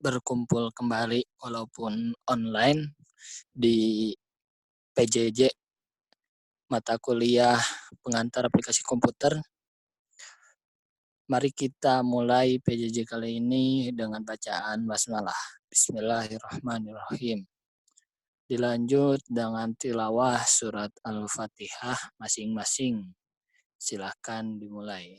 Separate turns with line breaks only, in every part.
berkumpul kembali walaupun online di PJJ mata kuliah pengantar aplikasi komputer. Mari kita mulai PJJ kali ini dengan bacaan basmalah. Bismillahirrahmanirrahim. Dilanjut dengan tilawah surat Al-Fatihah masing-masing. Silakan dimulai.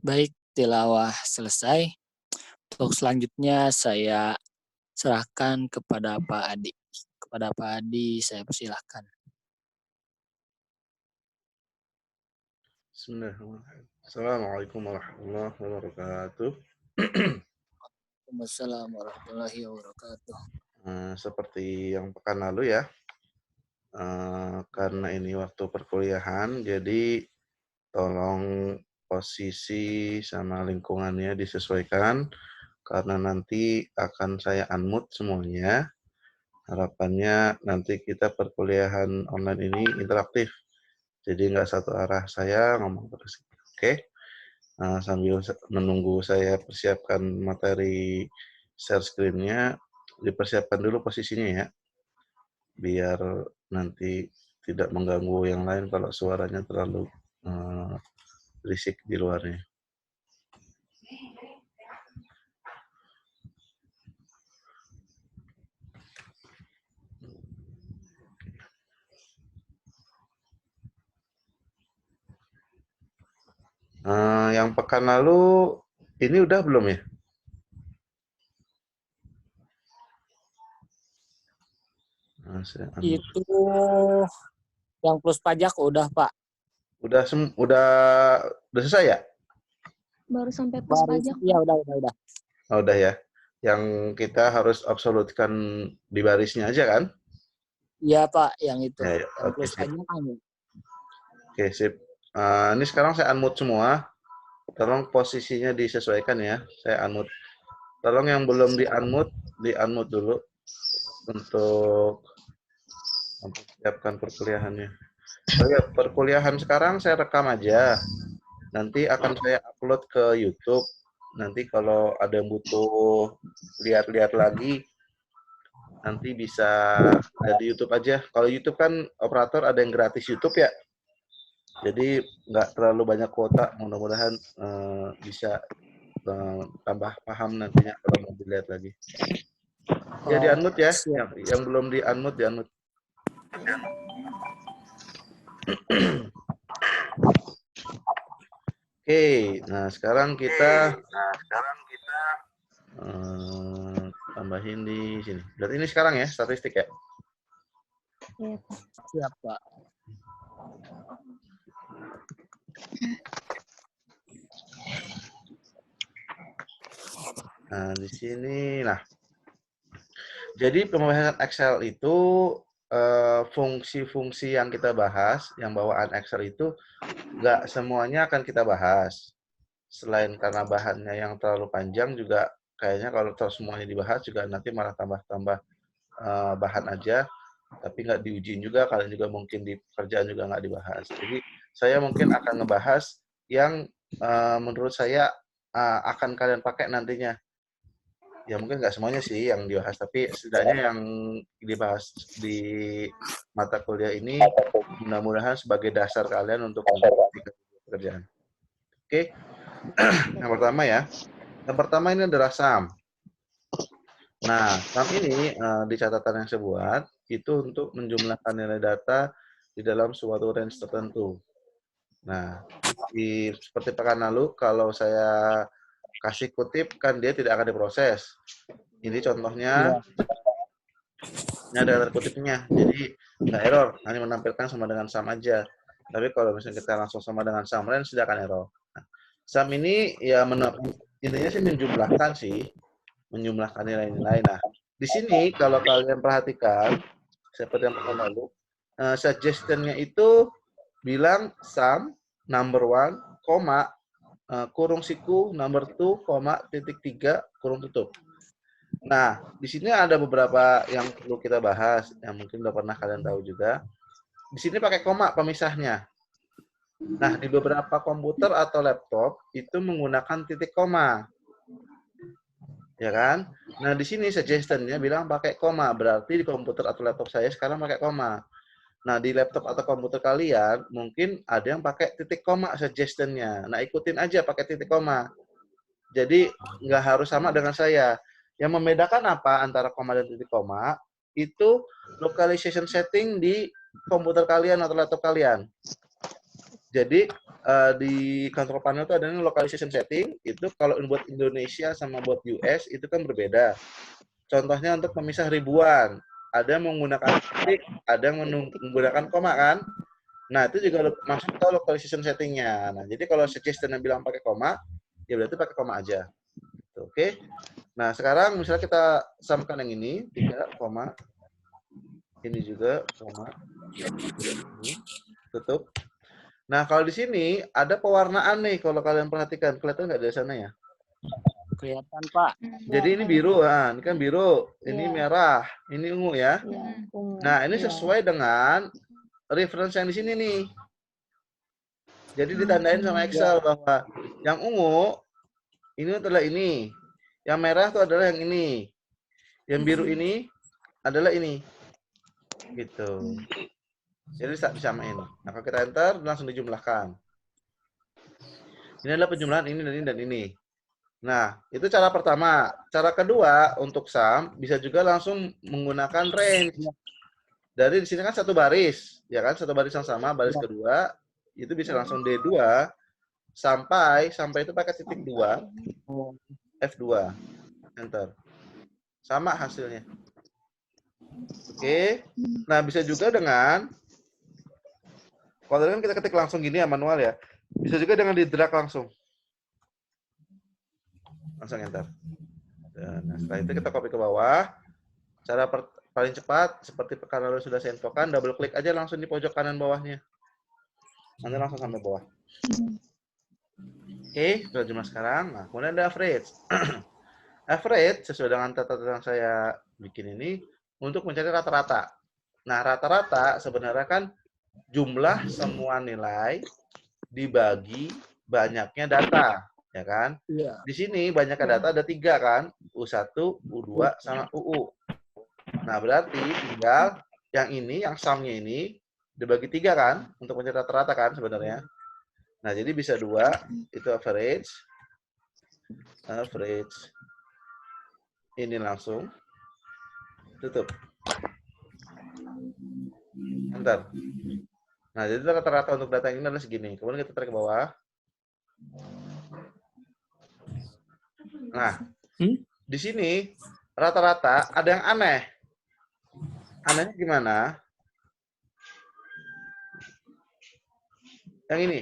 Baik, tilawah selesai. Untuk selanjutnya saya serahkan kepada Pak Adi. Kepada Pak Adi saya persilahkan.
Bismillahirrahmanirrahim. Assalamualaikum warahmatullahi wabarakatuh.
Waalaikumsalam warahmatullahi wabarakatuh.
Seperti yang pekan lalu ya, karena ini waktu perkuliahan, jadi tolong posisi sama lingkungannya disesuaikan, karena nanti akan saya unmute semuanya. Harapannya nanti kita perkuliahan online ini interaktif, jadi nggak satu arah saya ngomong terus. Oke? Sambil menunggu saya persiapkan materi share screen-nya, dipersiapkan dulu posisinya ya, biar nanti tidak mengganggu yang lain kalau suaranya terlalu berisik di luarnya. Yang pekan lalu, ini udah belum ya?
Itu yang plus pajak udah, Pak.
Udah selesai ya?
Baru sampai plus pajak.
Iya, udah.
Oh, udah ya. Yang kita harus absolutkan di barisnya aja kan?
Iya, Pak, yang itu.
Ya,
Yang
oke,
plus
sip.
pajak kan.
Oke, sip. Ini sekarang saya unmute semua. Tolong posisinya disesuaikan ya. Saya unmute. Tolong yang belum di-unmute dulu untuk mempersiapkan perkuliahannya. Oh ya, perkuliahan sekarang saya rekam aja. Nanti akan saya upload ke YouTube. Nanti kalau ada yang butuh lihat-lihat lagi, nanti bisa ada di YouTube aja. Kalau YouTube kan operator ada yang gratis YouTube ya. Jadi nggak terlalu banyak kuota. Mudah-mudahan bisa tambah paham nantinya kalau mau dilihat lagi. Ya di-unmute ya. Yang belum di-unmute, di-unmute. Oke, nah sekarang kita tambahin di sini. Berarti ini sekarang ya statistik ya?
Iya, Pak.
Siap, Pak.
Nah, di sini nah. Jadi pembahasan Excel itu fungsi-fungsi yang kita bahas, yang bawaan Excel itu nggak semuanya akan kita bahas. Selain karena bahannya yang terlalu panjang juga kayaknya kalau terus semuanya dibahas juga nanti malah tambah-tambah bahan aja, tapi nggak diujiin juga, kalian juga mungkin di pekerjaan juga nggak dibahas. Jadi saya mungkin akan ngebahas yang menurut saya akan kalian pakai nantinya. Ya mungkin nggak semuanya sih yang dibahas, tapi setidaknya yang dibahas di mata kuliah ini mudah-mudahan sebagai dasar kalian untuk pekerjaan. Oke, yang pertama ya. Yang pertama ini adalah sum. Nah, sum ini di catatan yang saya buat itu untuk menjumlahkan nilai data di dalam suatu range tertentu. Nah, seperti pekan lalu kalau saya kasih kutip kan dia tidak akan diproses. Ini contohnya, ini ada kutipnya, jadi nggak error, hanya menampilkan sama dengan sum aja. Tapi kalau misalnya kita langsung sama dengan sum range, tidak akan error. Nah, sum ini ya intinya sih menjumlahkan nilai-nilai. Nah, di sini kalau kalian perhatikan, seperti yang pekan lalu, suggestion-nya itu bilang sum, number one, koma, kurung siku number 2, koma, titik 3, kurung tutup. Nah, di sini ada beberapa yang perlu kita bahas, yang mungkin udah pernah kalian tahu juga. Di sini pakai koma pemisahnya. Nah, di beberapa komputer atau laptop itu menggunakan titik koma. Ya kan? Nah, di sini suggestion-nya bilang pakai koma, berarti di komputer atau laptop saya sekarang pakai koma. Nah, di laptop atau komputer kalian mungkin ada yang pakai titik koma suggestion-nya. Nah, ikutin aja pakai titik koma. Jadi nggak harus sama dengan saya. Yang membedakan apa antara koma dan titik koma itu localization setting di komputer kalian atau laptop kalian. Jadi di control panel itu ada localization setting. Itu kalau buat Indonesia sama buat US itu kan berbeda. Contohnya untuk pemisah ribuan, ada yang menggunakan titik, ada yang menggunakan koma kan. Nah itu juga masuk ke localization settingnya. Nah jadi kalau suggestion yang bilang pakai koma, ya berarti pakai koma aja. Oke. Nah, sekarang misalnya kita samakan yang ini, 3, koma. Ini juga, koma. Tutup. Nah, kalau di sini ada pewarnaan nih, kalau kalian perhatikan. Kelihatan nggak dari sana ya?
Kelihatan, Pak.
Jadi ini biru, ini kan biru. Ini merah, ini ungu ya. Nah, ini sesuai dengan reference yang di sini nih. Jadi ditandain sama Excel bahwa yang ungu, ini adalah ini. Yang merah itu adalah yang ini. Yang biru ini adalah ini. Gitu. Jadi disamain. Nah, kalau kita enter, langsung dijumlahkan. Ini adalah penjumlahan ini dan ini dan ini. Nah, itu cara pertama. Cara kedua, untuk sum, bisa juga langsung menggunakan range. Dari di sini kan satu baris. Ya kan, satu baris yang sama. Baris kedua, itu bisa langsung D2, sampai itu pakai titik 2, F2. Enter. Sama hasilnya. Oke. Nah, bisa juga dengan, kalau kan kita ketik langsung gini ya, manual ya. Bisa juga dengan di drag langsung. Langsung enter. Nah, setelah itu kita copy ke bawah. Cara paling cepat, seperti karena sudah saya infokan, double klik aja langsung di pojok kanan bawahnya. Nanti langsung sampai bawah. Oke, sudah jumlah sekarang. Nah, kemudian ada average. Average sesuai dengan tata yang saya bikin ini untuk mencari rata-rata. Nah, rata-rata sebenarnya kan jumlah semua nilai dibagi banyaknya data, ya kan?
Iya.
Di sini banyaknya data ada 3 kan, U1, U2, sama UU. Nah, berarti tinggal yang ini, yang sum-nya ini dibagi 3 kan, untuk mencari rata-rata kan sebenarnya. Nah, jadi bisa 2, itu average. Average. Ini langsung. Tutup. Enter. Nah, jadi rata-rata untuk data ini adalah segini. Kemudian kita tarik ke bawah. Nah, di sini rata-rata ada yang aneh. Anehnya gimana? Yang ini.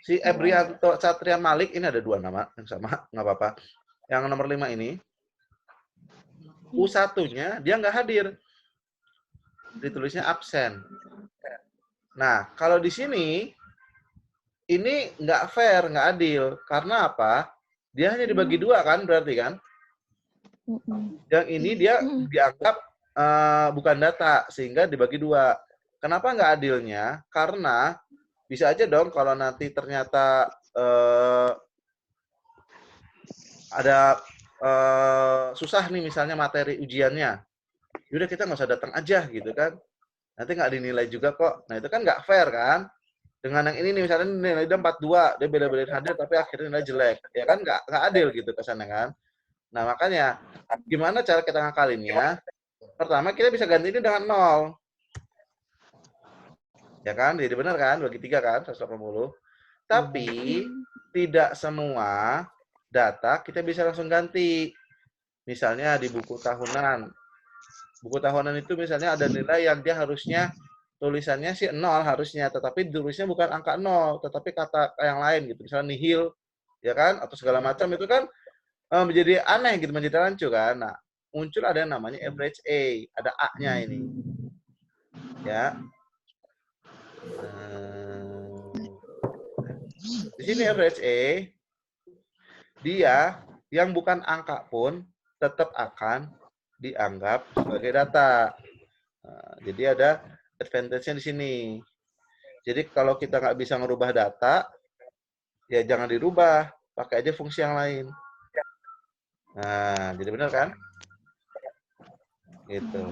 Si Ebrianto Satria Malik, ini ada 2 nama yang sama, nggak apa-apa. Yang nomor 5 ini, U1-nya dia nggak hadir. Ditulisnya absen. Nah, kalau di sini, ini nggak fair, nggak adil. Karena apa? Dia hanya dibagi 2 kan, berarti kan? Yang ini dia dianggap bukan data, sehingga dibagi 2. Kenapa nggak adilnya? Karena bisa aja dong kalau nanti ternyata ada susah nih misalnya materi ujiannya. Yaudah kita nggak usah datang aja gitu kan. Nanti nggak dinilai juga kok. Nah itu kan nggak fair kan. Dengan yang ini nih misalnya nilai dia 42, dia beda-bedain hadir tapi akhirnya nilai jelek. Ya kan nggak adil gitu kesannya kan. Nah makanya gimana cara kita ngakalinnya? Pertama kita bisa ganti ini dengan 0. Ya kan? Jadi benar kan? Bagi 3 kan? 180. Tapi tidak semua data kita bisa langsung ganti. Misalnya di buku tahunan. Buku tahunan itu misalnya ada nilai yang dia harusnya tulisannya sih 0 harusnya, tetapi tulisnya bukan angka 0, tetapi kata yang lain gitu. Misalnya nihil, ya kan? Atau segala macam itu kan menjadi aneh gitu, menjadi rancu kan. Nah, muncul ada yang namanya average A, ada A-nya ini. Ya. Di sini average A, dia yang bukan angka pun tetap akan dianggap sebagai data. Nah, jadi ada advantage-nya di sini. Jadi kalau kita nggak bisa merubah data, ya jangan dirubah, pakai aja fungsi yang lain. Nah, jadi benar kan? Gitu.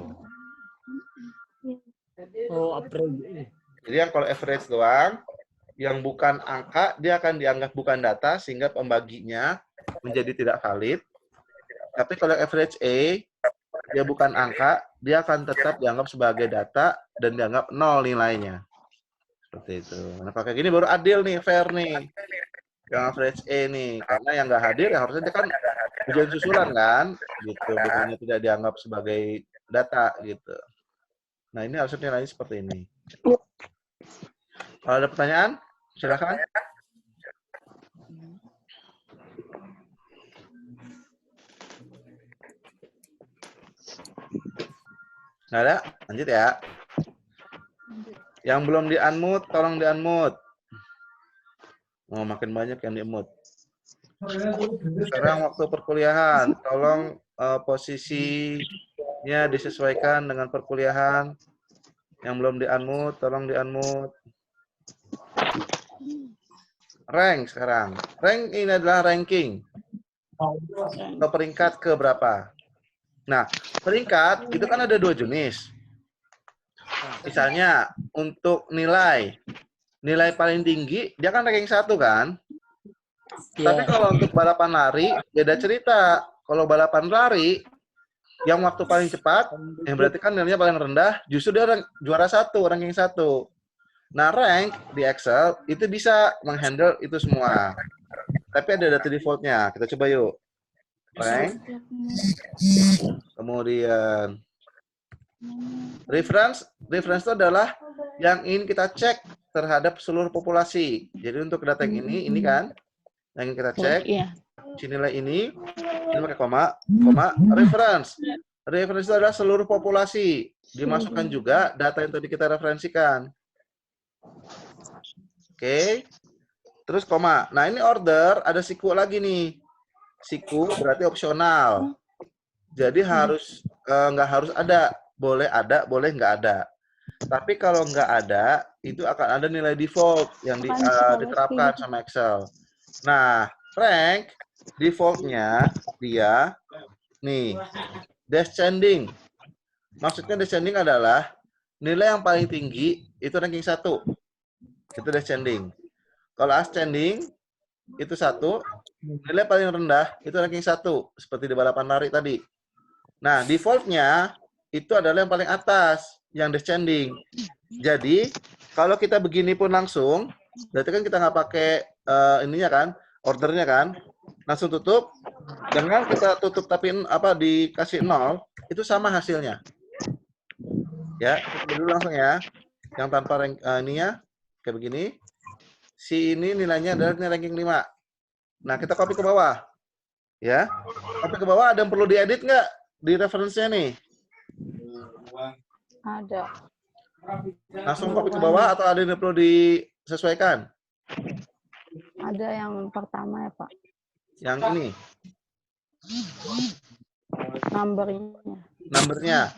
Oh, average.
Jadi yang kalau average doang, yang bukan angka, dia akan dianggap bukan data, sehingga pembaginya menjadi tidak valid. Tapi kalau average A, dia bukan angka, dia akan tetap dianggap sebagai data, dan dianggap 0 nilainya. Seperti itu. Nah, pakai gini baru adil nih, fair nih. Yang average A nih. Karena yang nggak hadir, ya harusnya dia kan ujian susulan kan? Gitu. Bukannya tidak dianggap sebagai data, gitu. Nah, ini harusnya nilainya seperti ini. Kalau ada pertanyaan, silakan. Nggak ada? Lanjut ya. Yang belum di-unmute, tolong di-unmute. Oh, makin banyak yang di-unmute. Sekarang waktu perkuliahan, tolong posisinya disesuaikan dengan perkuliahan. Yang belum di-unmute, tolong di-unmute. Rank sekarang. Rank ini adalah ranking. Ke peringkat ke berapa? Nah, peringkat itu kan ada 2 jenis. Misalnya untuk nilai paling tinggi dia kan ranking 1 kan? Tapi kalau untuk balapan lari beda cerita. Kalau balapan lari yang waktu paling cepat, yang berarti kan nilainya paling rendah, justru dia juara 1, ranking 1. Nah, rank di Excel itu bisa menghandle itu semua. Tapi ada data defaultnya. Kita coba yuk. Rank. Kemudian reference. Reference itu adalah yang ingin kita cek terhadap seluruh populasi. Jadi untuk data yang ini kan, yang ingin kita cek, nilai ini pakai koma, reference. Reference itu adalah seluruh populasi. Dimasukkan juga data yang tadi kita referensikan. Oke. Terus koma. Nah, ini order, ada siku lagi nih. Siku berarti opsional. Jadi harus nggak harus ada. Boleh ada, boleh nggak ada. Tapi kalau nggak ada, itu akan ada nilai default yang diterapkan sama Excel. Nah, rank defaultnya dia nih descending. Maksudnya descending adalah nilai yang paling tinggi itu ranking 1. Itu descending. Kalau ascending itu 1, nilai paling rendah itu ranking 1 seperti di balapan lari tadi. Nah, defaultnya itu adalah yang paling atas, yang descending. Jadi, kalau kita begini pun langsung, berarti kan kita nggak pakai ininya kan, ordernya kan, langsung tutup. Dengan kita tutup tapi dikasih 0, itu sama hasilnya. Ya, kita dulu langsung ya. Yang tanpa ininya, kayak begini. Si ini nilainya adalah nilai ranking 5. Nah, kita copy ke bawah. Ya, copy ke bawah ada yang perlu diedit nggak di referensinya nih?
Ada.
Langsung copy ke bawah atau ada yang perlu disesuaikan?
Ada yang pertama ya, Pak.
Yang ini? Numbernya.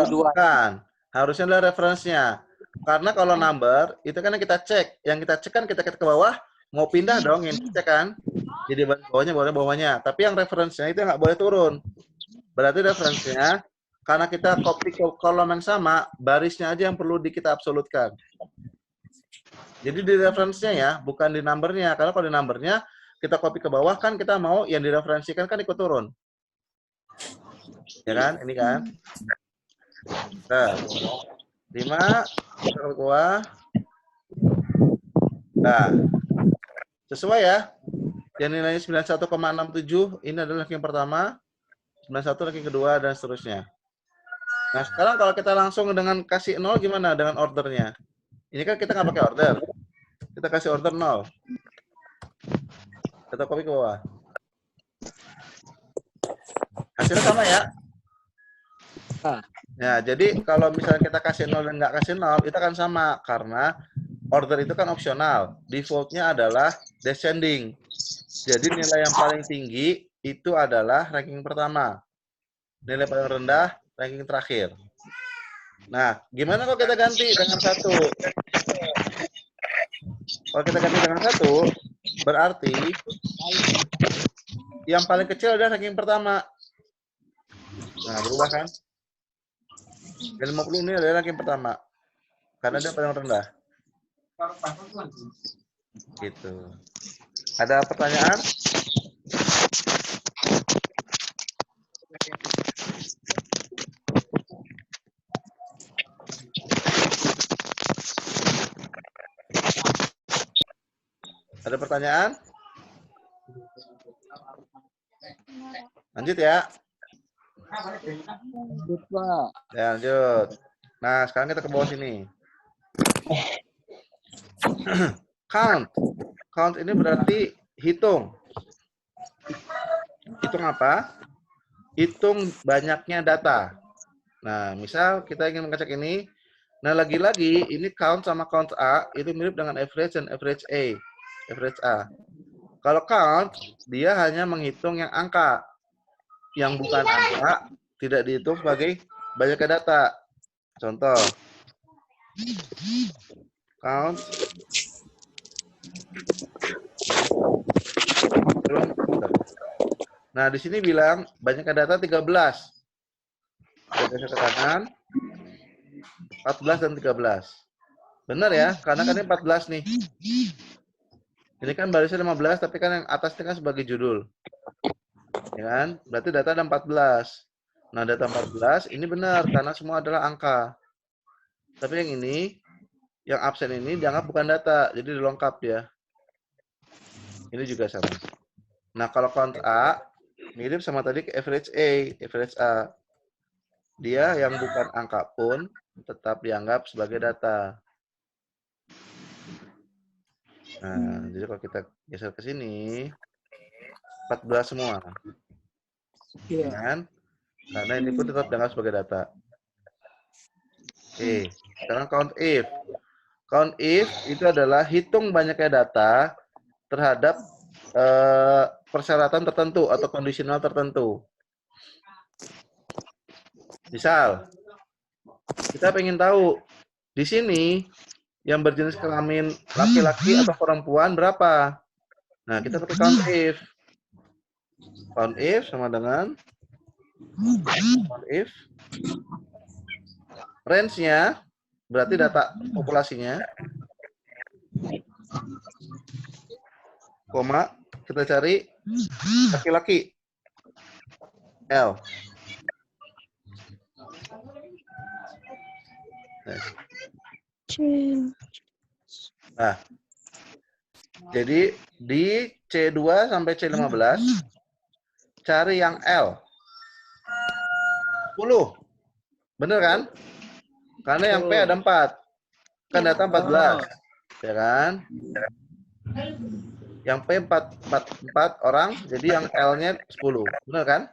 Bukan. Harusnya adalah referensinya. Karena kalau number, itu kan yang kita cek. Yang kita cek kan kita ke bawah, mau pindah dong yang cek kan. Jadi bawahnya. Tapi yang referensinya itu nggak boleh turun. Berarti referensinya, karena kita copy ke kolom yang sama, barisnya aja yang perlu kita absolutkan. Jadi di referensinya ya, bukan di numbernya. Karena kalau di numbernya, kita copy ke bawah kan kita mau yang direferensikan kan ikut turun. Ya kan? Ini kan? Nah, 5, kita ke bawah. Nah, sesuai ya. Yang nilainya 91,67, ini adalah ranking pertama. 91 ranking kedua, dan seterusnya. Nah, sekarang kalau kita langsung dengan kasih 0, gimana dengan ordernya? Ini kan kita nggak pakai order. Kita kasih order 0. Kita copy ke bawah. Hasilnya sama ya? Ya, jadi kalau misalnya kita kasih 0 dan nggak kasih 0, itu akan sama. Karena order itu kan opsional. Default-nya adalah descending. Jadi nilai yang paling tinggi itu adalah ranking pertama. Nilai paling rendah, ranking terakhir. Nah, gimana kalau kita ganti dengan 1? Kalau kita ganti dengan 1, berarti yang paling kecil adalah ranking pertama. Nah, berubah kan? Dan 50 ini adalah ranking pertama. Karena dia paling rendah. Gitu. Ada pertanyaan? Ada pertanyaan? Lanjut ya.
Lanjut, Pak.
Ya, lanjut. Nah, sekarang kita ke bawah sini. Count. Count ini berarti hitung. Hitung apa? Hitung banyaknya data. Nah, misal kita ingin mengecek ini. Nah, lagi-lagi ini count sama count A itu mirip dengan average dan average A. Average A. Kalau count, dia hanya menghitung yang angka. Yang bukan angka tidak dihitung sebagai banyaknya data. Contoh. Count. Nah, di sini bilang banyaknya data 13. Geser ke kanan. 14 dan 13. Benar ya? Karena kan ini 14 nih. Ini kan barisnya 15, tapi kan yang atas ini kan sebagai judul. Ya kan? Berarti data ada 14. Nah, data 14 ini benar karena semua adalah angka. Tapi yang ini, yang absen ini dianggap bukan data, jadi dilengkap ya. Ini juga sama. Nah, kalau count A mirip sama tadi ke average A, average A. Dia yang bukan angka pun tetap dianggap sebagai data. Nah, jadi kalau kita geser ke sini, 14 semua.
Iya.
Kan? Karena ini pun tetap dianggap sebagai data. Oke, sekarang count if. Count if itu adalah hitung banyaknya data terhadap persyaratan tertentu atau kondisional tertentu. Misal, kita pengen tahu di sini yang berjenis kelamin laki-laki atau perempuan berapa? Nah, kita pakai count if. Count if sama dengan count if. Range-nya berarti data populasinya. Koma, kita cari laki-laki. L. Nah, jadi di C2 sampai C15, cari yang L. 10. Bener kan? Karena yang P ada 4. Kan data 14. Ya kan? Yang P 4 orang, jadi yang L-nya 10. Bener kan?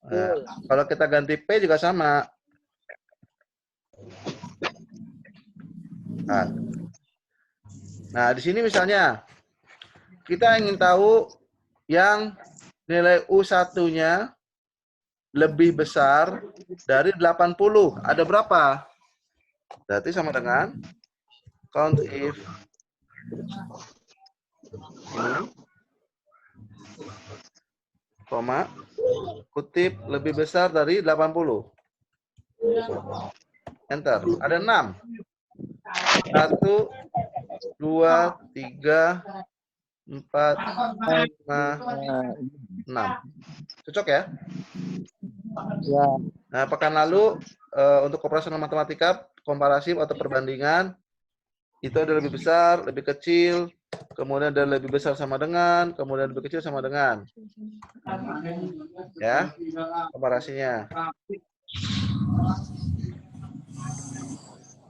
Nah, kalau kita ganti P juga sama. Nah, di sini misalnya kita ingin tahu yang nilai U1-nya lebih besar dari 80. Ada berapa? Berarti sama dengan count if ini, koma, kutip lebih besar dari 80. Enter. Ada 6. 1, 2, 3, 4, 5, 6. Cocok ya?
Ya.
Nah, pekan lalu untuk operasional matematika, komparasif atau perbandingan, itu ada lebih besar, lebih kecil, kemudian ada lebih besar sama dengan, kemudian lebih kecil sama dengan. Ya, komparasinya.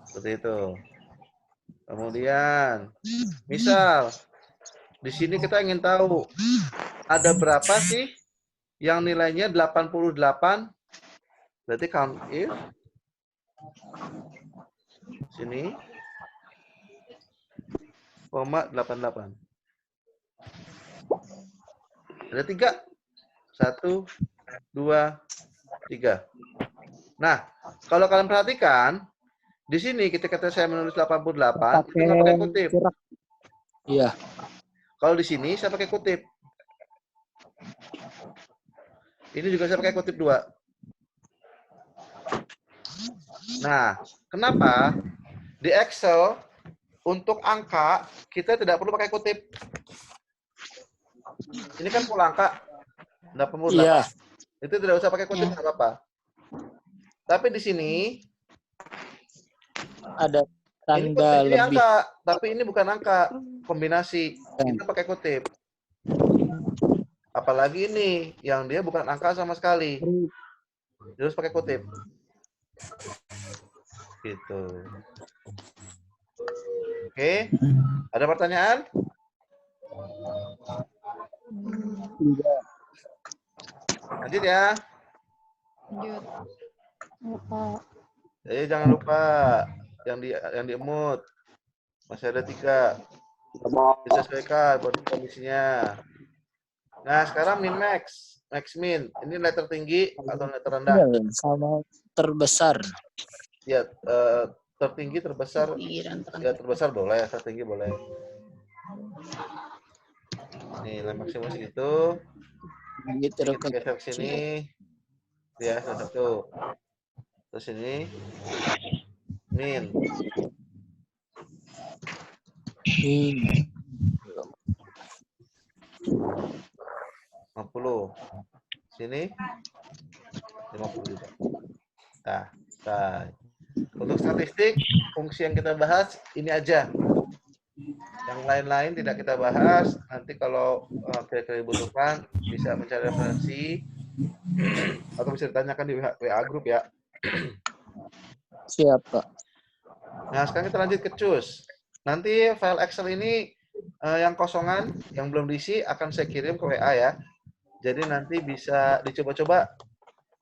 Seperti itu. Kemudian, misal, di sini kita ingin tahu, ada berapa sih yang nilainya 88 Berarti count if sini, koma 88. Ada 3. 1, 2, 3. Nah, kalau kalian perhatikan, di sini ketika saya menulis 88, itu nggak pakai kutip.
Kurang. Iya.
Kalau di sini saya pakai kutip. Ini juga saya pakai kutip 2. Nah, kenapa? Di Excel, untuk angka, kita tidak perlu pakai kutip. Ini kan full angka. 88.
Iya.
Itu tidak usah pakai kutip, nggak apa-apa. Tapi di sini,
Ada
ini
tanda
ini
lebih.
angka, tapi ini bukan angka. Kombinasi. Kita pakai kutip. Apalagi ini, yang dia bukan angka sama sekali. Terus pakai kutip. Gitu. Oke. Ada pertanyaan? Lanjut ya.
Lanjut.
Jadi jangan lupa yang di-emut. Masih ada 3. Disesuaikan kondisinya. Nah, sekarang min max. Max min. Ini letter tinggi atau letter rendah?
Iya, sama terbesar.
Ya, tertinggi, terbesar. Ya, terbesar boleh, tertinggi boleh. Nih, maksimum segitu.
Gitu.
Kita geser ke sini. Ya, satu. Terus ini. Min.
Ini.
50. Sini. 50 juga. Nah, selesai. Untuk statistik, fungsi yang kita bahas ini aja. Yang lain-lain tidak kita bahas. Nanti kalau kira-kira dibutuhkan, bisa mencari referensi atau bisa ditanyakan di WA grup ya.
Siap, Pak.
Nah, sekarang kita lanjut ke cus. Nanti file Excel ini yang kosongan, yang belum diisi akan saya kirim ke WA ya. Jadi nanti bisa dicoba-coba.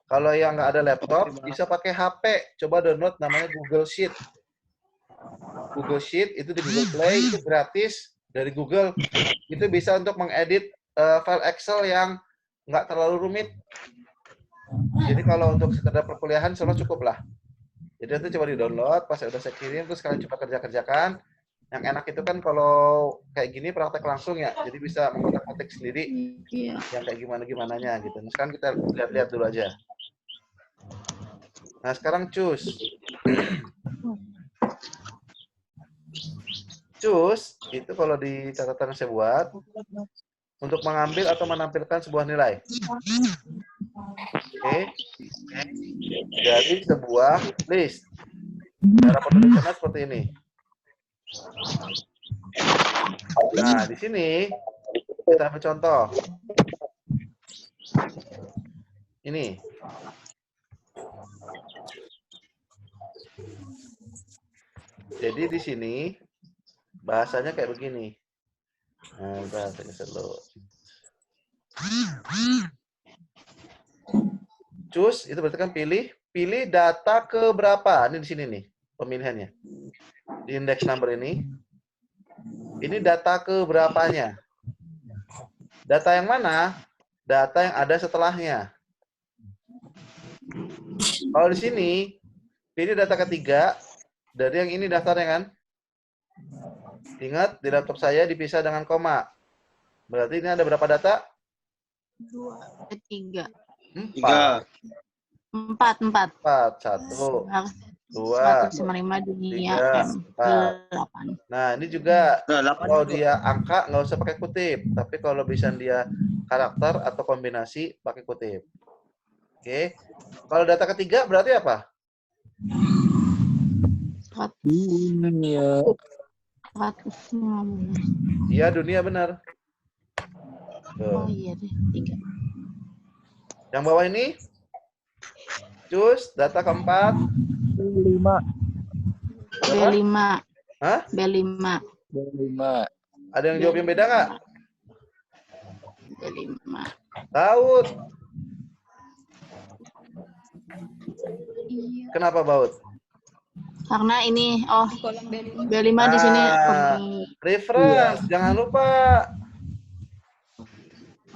Kalau yang nggak ada laptop, bisa pakai HP. Coba download namanya Google Sheet. Google Sheet itu di Google Play, itu gratis dari Google. Itu bisa untuk mengedit file Excel yang nggak terlalu rumit. Jadi kalau untuk sekedar perkuliahan, insya Allah cukup lah. Jadi nanti coba di-download, pas udah saya kirim, terus kalian coba kerja-kerjakan. Yang enak itu kan kalau kayak gini praktek langsung ya, jadi bisa mengotak-atik sendiri yang kayak gimana-gimananya gitu. Nah, sekarang kita lihat-lihat dulu aja. Nah, sekarang cus. Cus, itu kalau di catatan yang saya buat, untuk mengambil atau menampilkan sebuah nilai. Oke. Jadi sebuah list. Cara penulisannya seperti ini. Nah, di sini kita ambil contoh. Ini. Jadi di sini bahasanya kayak begini. Nah, bahasanya selalu. Choose itu berarti kan pilih data ke berapa. Ini di sini nih pemilihannya. Di index number ini. Ini data ke berapanya. Data yang mana? Data yang ada setelahnya. Kalau di sini pilih data ketiga dari yang ini daftarnya kan. Ingat di laptop saya dipisah dengan koma. Berarti ini ada berapa data?
2, 3.
4.
4.
1, 2,
155 dunia
3, 4.
8.
Nah, ini juga kalau dia angka nggak usah pakai kutip, tapi kalau bisa dia karakter atau kombinasi pakai kutip. Oke. Kalau data ketiga berarti apa?
Dunia.
115.
Iya, dunia benar.
Oh
Tuh.
iya deh, 3.
Yang bawah ini, cus, data keempat.
5.
B5.
Hah?
B5.
5.
Ada yang jawab yang beda nggak?
B5.
Daud.
Iya.
Kenapa baut?
Karena ini, oh,
Di kolom B5.
B5 di sini.
Ah.
Oh,
Reference, jangan lupa.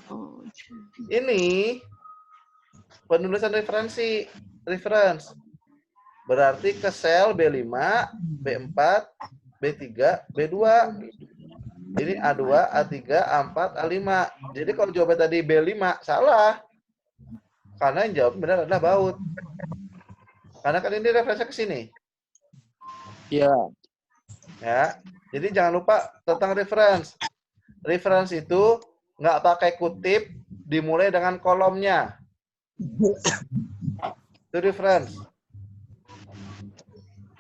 oh.
Ini penulisan reference. Berarti ke sel B5, B4, B3, B2. Ini A2, A3, A4, A5. Jadi kalau jawaban tadi B5, salah. Karena yang jawab benar adalah baut. Karena kan ini referensinya ke sini.
Iya.
Ya. Jadi jangan lupa tentang reference. Reference itu nggak pakai kutip, dimulai dengan kolomnya. Itu reference.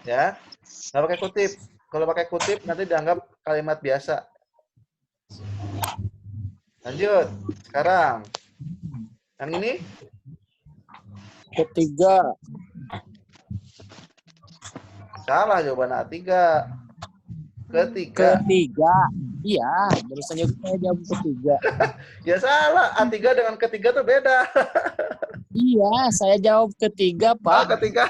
Ya. Nggak pakai kutip. Kalau pakai kutip nanti dianggap kalimat biasa. Lanjut. Sekarang. Yang ini?
Ketiga.
Salah jawaban A3. Ketiga.
Ketiga. Iya, barusan juga saya jawab ketiga.
Ya salah. A3 dengan ketiga tuh beda.
Iya, saya jawab ketiga,
Ah,
Pak.
ketiga.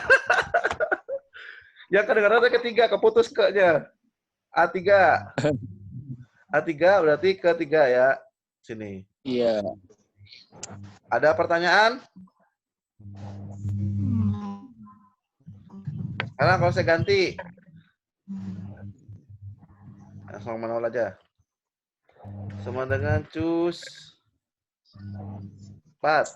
Yang kedengaran ada ketiga, keputus ke-nya. A3. A3 berarti ketiga ya. Sini.
Iya.
Ada pertanyaan? Sekarang kalau saya ganti. Langsung manual aja. Sama dengan cus 4,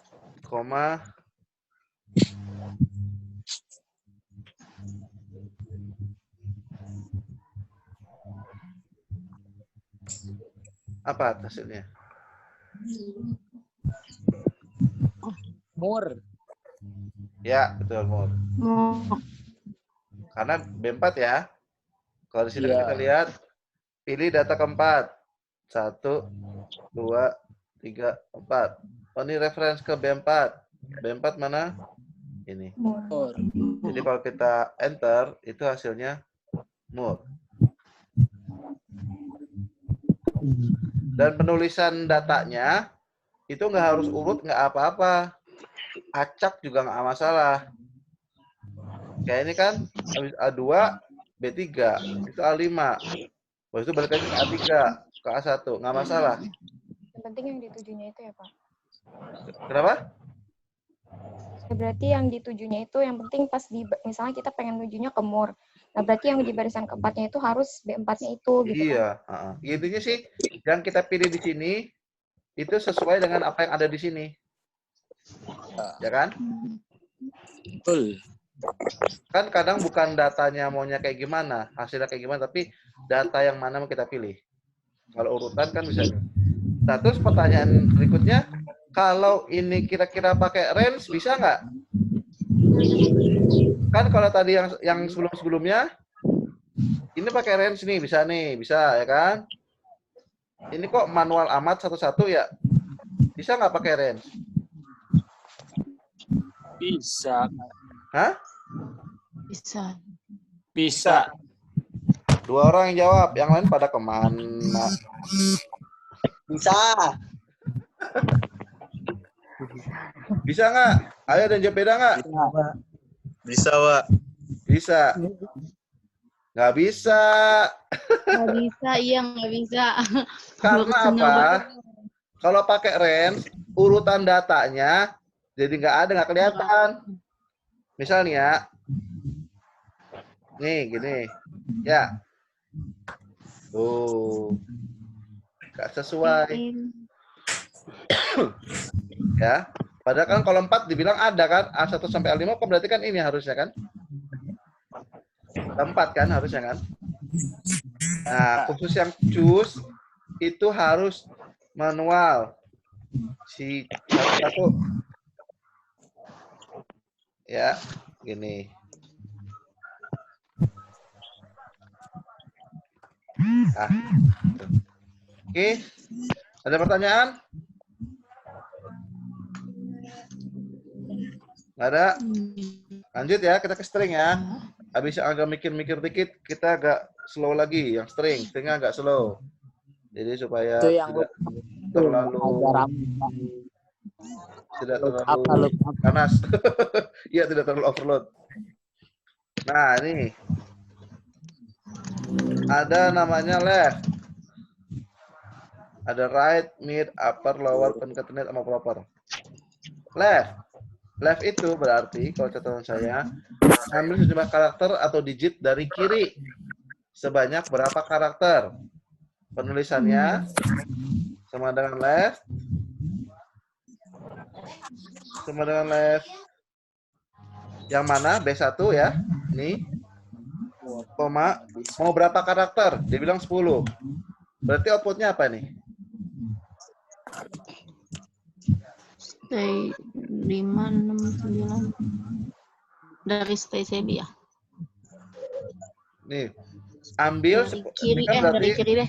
apa hasilnya?
Mur.
Ya, betul, Mur.
Mau.
Karena B4 ya. Kalau di sini
Iya.
kita lihat, pilih data keempat. 1, 2, 3, 4. Oh, ini reference ke B4. B4 mana? Ini.
Mur.
Jadi kalau kita enter, itu hasilnya Mur. Dan penulisan datanya, itu nggak harus urut, nggak apa-apa. Acak juga nggak masalah. Kayak ini kan, habis A2, B3, itu A5. Habis itu balik lagi ke A3, ke A1, nggak masalah.
Yang penting yang ditujunya itu ya, Pak.
Kenapa?
Ya, berarti yang ditujunya itu yang penting pas di misalnya kita pengen tujunya ke Mur. Nah, berarti yang di barisan keempatnya itu harus B4-nya itu gitu kan.
Iya. Intinya sih, yang kita pilih di sini, itu sesuai dengan apa yang ada di sini. Ya kan?
Betul.
Kan kadang bukan datanya maunya kayak gimana, hasilnya kayak gimana, tapi data yang mana mau kita pilih. Kalau urutan kan bisa. Nah, terus pertanyaan berikutnya, kalau ini kira-kira pakai range, bisa nggak? Kan kalau tadi yang sebelum-sebelumnya, ini pakai range nih, bisa ya kan? Ini kok manual amat satu-satu ya? Bisa nggak pakai range?
Bisa.
Hah?
Bisa.
Bisa.
2 orang yang jawab, yang lain pada kemana?
Bisa.
Bisa nggak? Ayo dan jawab beda nggak?
Bisa, Pak.
Bisa. Nggak bisa.
Nggak bisa, iya nggak bisa.
Karena apa? Kalau pakai range, urutan datanya jadi nggak kelihatan. Misal nih ya, nih gini, ya, nggak sesuai, ya. Padahal kan kalau 4 dibilang ada kan, A1 sampai A5, kan berarti kan ini harusnya kan? 4 kan harusnya kan? Nah, khusus yang choose itu harus manual. Si satu-satu. Ya, gini. Oke. Ada pertanyaan? Nggak ada? Lanjut ya, kita ke string ya. Habis agak mikir-mikir dikit, kita agak slow lagi. Yang stringnya agak slow. Jadi supaya
Itu yang
tidak terlalu
agak ramai, Pak.
Tidak
Lookup,
terlalu
lookup.
panas. Iya, tidak terlalu overload. Nah, ini ada namanya left. Ada right, mid, upper, lower, concatenate, sama proper. Left. Left itu berarti, kalau catatan saya, ambil sejumlah karakter atau digit dari kiri. Sebanyak berapa karakter? Penulisannya sama dengan left. Sama dengan left. Yang mana? B1 ya. Ini. Koma. Mau berapa karakter? Dia bilang 10. Berarti outputnya apa nih?
Stay 5, 6, 9. Dari stay CB ya?
Nih. Ambil.
Dari
ini
kiri,
kan berarti
dari kiri deh.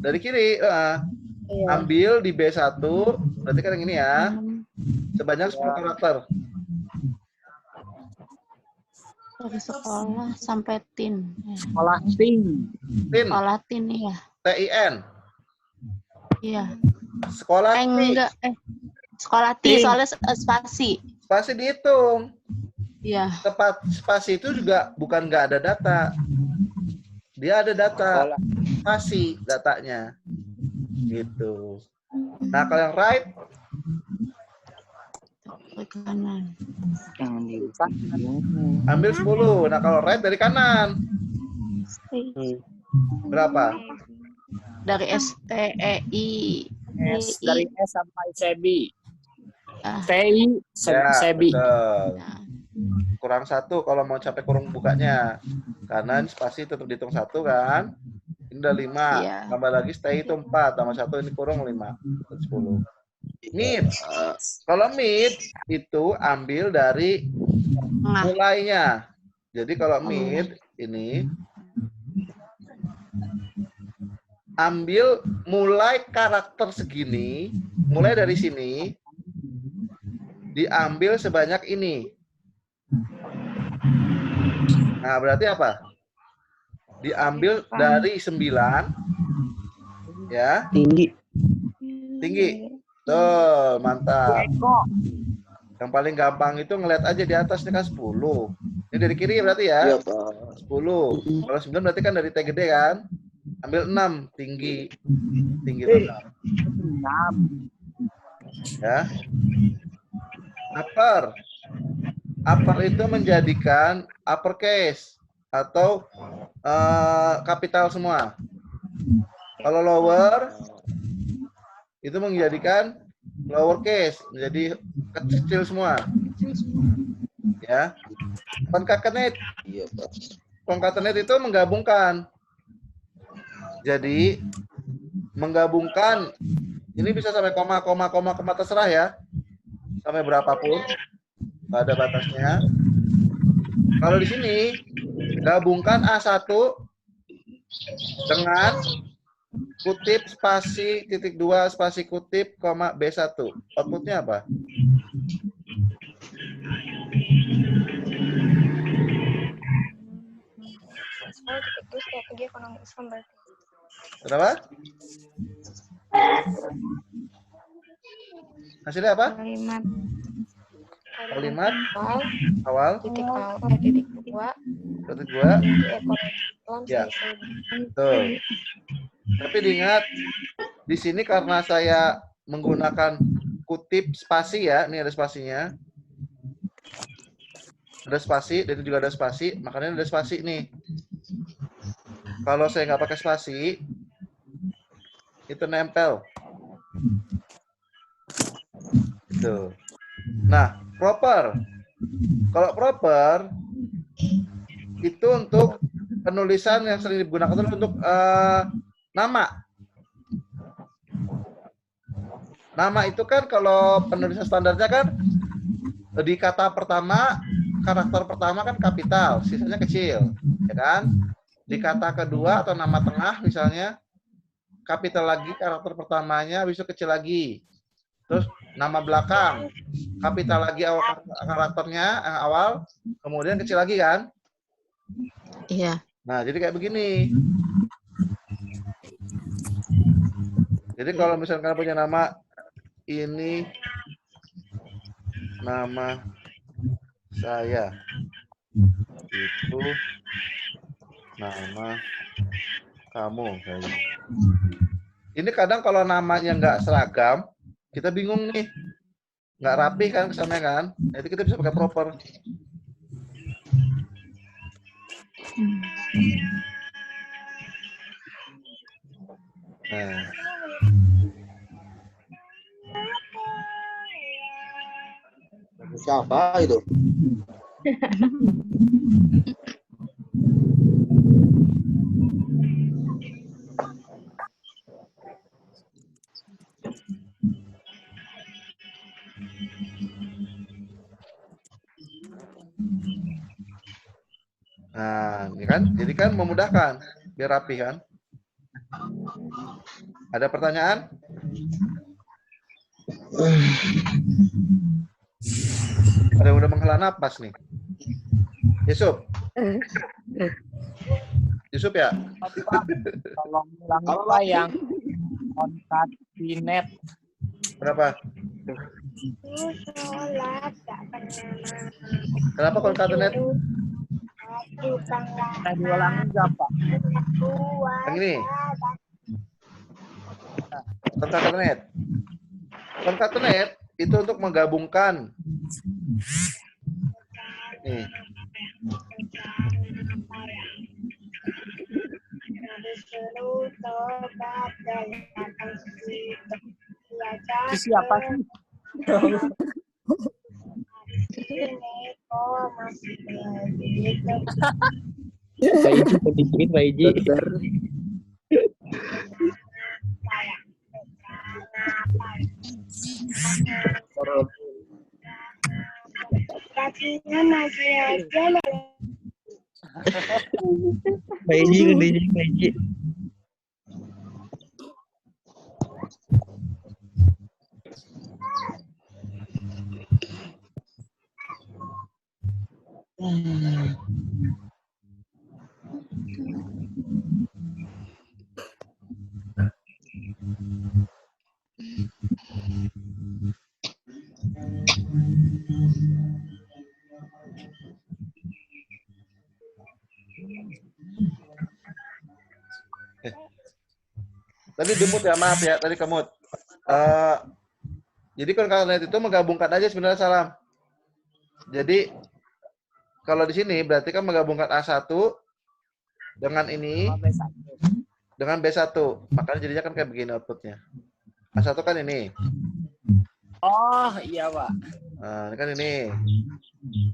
dari kiri.
Iya.
Ambil di B1. Berarti kan yang ini ya. Sebanyak 10 karakter.
Dari sekolah sampai tin.
Sekolah ting.
Tin.
Sekolah tin ya.
TIN.
Iya.
Sekolah T.
Enggak. Sekolah T
Tin.
soalnya spasi.
Spasi dihitung.
Iya.
Tepat spasi itu juga bukan nggak ada data. Dia ada data. Spasi datanya. Gitu. Nah, kalau yang right,
Ke kanan.
Jangan dibuka.
ambil 10. Nah, kalau right dari kanan. Berapa?
Dari STEI.
S dari S sampai Sebi.
Ah.
TI Sebi.
Betul. Kurang 1 kalau mau capai kurung bukanya. Kanan spasi tetap dihitung 1 kan. Ini udah 5.
Iya.
Tambah lagi stay itu 4. Tambah 1 ini kurung 5. 10. Mid. Kalau mid itu ambil dari
Tengah.
mulainya. Jadi kalau mid ini ambil mulai karakter segini, mulai dari sini, diambil sebanyak ini. Nah, berarti apa? Diambil dari 9, ya,
Tinggi.
tinggi. Tuh, mantap.
Eko.
Yang paling gampang itu ngeliat aja di atas, ini kan 10. Ini dari kiri berarti ya? 10. Kalau 9 berarti kan dari T gede kan? Ambil 6, tinggi. Tinggi tetap.
6.
Ya. Upper. Upper itu menjadikan uppercase atau kapital semua. Kalau lower itu menjadikan lowercase, menjadi kecil semua. Ya. Concatenate. Concatenate itu menggabungkan. Jadi menggabungkan ini bisa sampai koma terserah ya. Sampai berapapun. Nggak ada batasnya. Kalau di sini gabungkan A1 dengan kutip spasi titik 2 spasi kutip koma B1. Outputnya apa?
Itu strategi ekonomi Islam berarti.
Kenapa? Hasilnya apa? Kalimat awal
Titik dua
titik 2.
inti ekonomi Islam
Ya.
selesai.
Betul. Tapi diingat di sini karena saya menggunakan kutip spasi ya, ini ada spasinya. Ada spasi, dan juga ada spasi, makanya ada spasi nih. Kalau saya nggak pakai spasi, itu nempel. Gitu. Nah, proper. Kalau proper, itu untuk penulisan yang sering digunakan itu untuk nama. Nama itu kan kalau penulisan standarnya kan di kata pertama, karakter pertama kan kapital, sisanya kecil, ya kan? Di kata kedua atau nama tengah misalnya, kapital lagi karakter pertamanya, habis itu kecil lagi. Terus nama belakang, kapital lagi awal karakternya yang awal, kemudian kecil lagi kan?
Iya.
Nah, jadi kayak begini. Jadi kalau misalnya kalian punya nama ini nama saya. Itu nama kamu. Ini kadang kalau namanya nggak seragam, kita bingung nih. Nggak rapi kan kesannya kan? Nah, itu kita bisa pakai proper. Nah.
Siapa itu?
Nah, ini kan, jadi kan memudahkan, biar rapi kan. Ada pertanyaan? Ada yang udah menghela napas nih. Yusuf. Yusuf ya?
Tolong ulang apa yang konkatenet.
Berapa? Kenapa konkatenet?
Kita diulangi nggak, Pak?
Yang ini. Konkatenet. Konkatenet itu untuk menggabungkan. Nih.
Itu siapa sih?
Pak Iji, sedikit Pak Iji. Pak Iji, ngerti Pak Iji.
Tadi demut ya, maaf ya, tadi kemut. Jadi konkatenet itu menggabungkan aja sebenarnya, Salam. Jadi kalau di sini berarti kan menggabungkan A1 dengan ini dengan B1. Makanya jadinya kan kayak begini outputnya. A1 kan ini.
Oh, iya, Pak.
Nah, ini kan ini.